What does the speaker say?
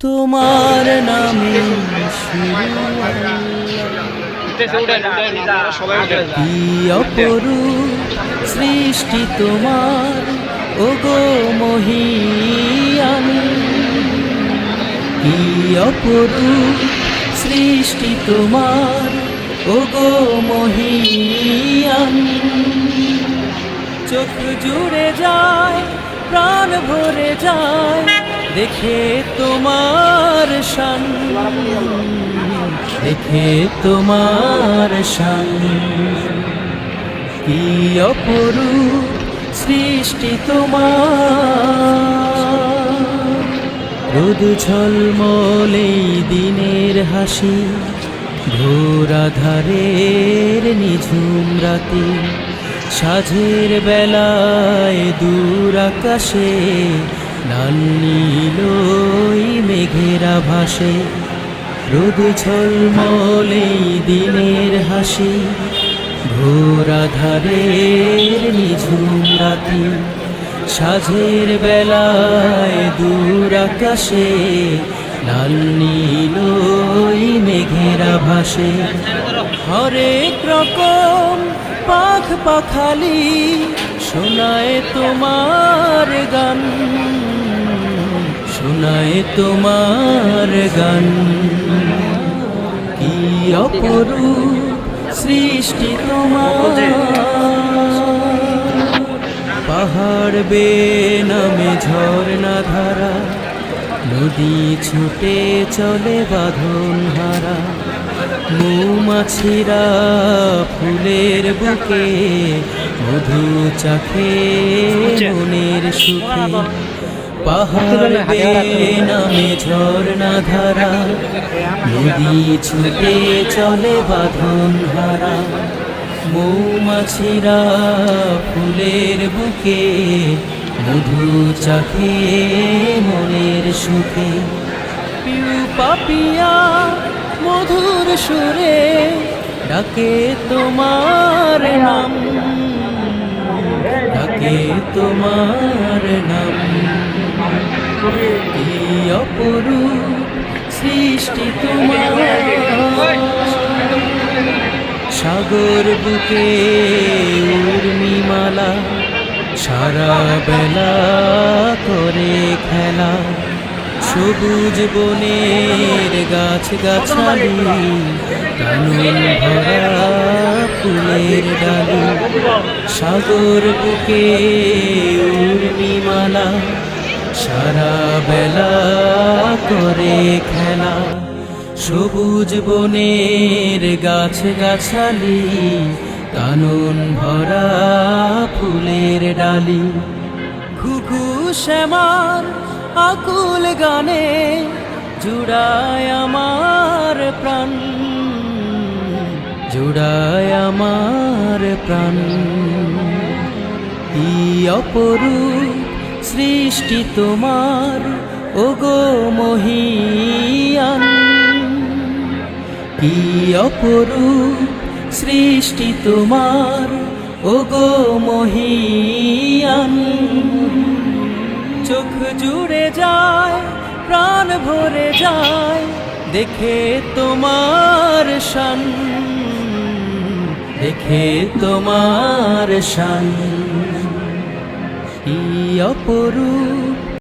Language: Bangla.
তোমার নামে কি অপরূপ সৃষ্টি তোমার, ওগো মহিয়ান। কি অপরূপ সৃষ্টি তোমার, ওগো মহিয়ান। চোখ জুড়ে যায়, প্রাণ ভরে যায়, দেখে তোমার শান, দেখে তোমার শান। কি অপরূপ সৃষ্টি তোমার, রোদ ঝলমলে দিনের হাসি, ঘোর আধারের নিঝুম রাতে, সাঁঝের বেলায় দূর আকাশে লাল নীল মেঘেরা ভাসে। রোদ ঝলমলে দিনের হাসি, ঘোর আধারের নিঝুম রাতে, সাঁঝের বেলায় দূর আকাশে লাল নীল মেঘেরা ভাসে। হরেক রকম পাখ পাখালি শোনায় তোমার গান, শোনায় তোমার গান। কি অপরূপ সৃষ্টি তোমার, পাহাড় বেয়ে নামে ঝর্ণা ধারা, নদী ছুটে চলে বাঁধন হারা। মৌমাছিরা ফুলের বুকে মধু চাখে মনের সুখে। পাহাড় বেয়ে নামে ঝর্ণা ধারা, নদী ছুটে চলে বাঁধন হারা। মৌমাছিরা ফুলের বুকে মধু চাখে মনের সুখে। পিউ পাপিয়া মধুর সুরে ডাকে তোমার নাম, ডাকে তোমার নাম। কি অপরূপ সৃষ্টি তোমার, সাগর বুকে উর্মিমালা, সারা বেলা করে খেলা। সবুজ বনের গাছ গাছালি, কানন ভরা ফুলের ডালি। সাগর বুকে উর্মিমালা, সারা বেলা করে খেলা। সবুজ বনের গাছ গাছালি, কানন ভরা ফুলের ডালি। ঘুঘু শ্যামার আকুল গানে জুড়ায় আমার প্রাণ, জুড়ায় আমার প্রাণ। কি অপরূপ সৃষ্টি তোমার, ওগো মহিয়ান। কি অপরূপ সৃষ্টি তোমার, ওগো মহিয়ান। চোখ জুড়ে যায়, প্রাণ ভরে যায়, দেখে তোমার শান, দেখে তোমার শান। কি অপরূপ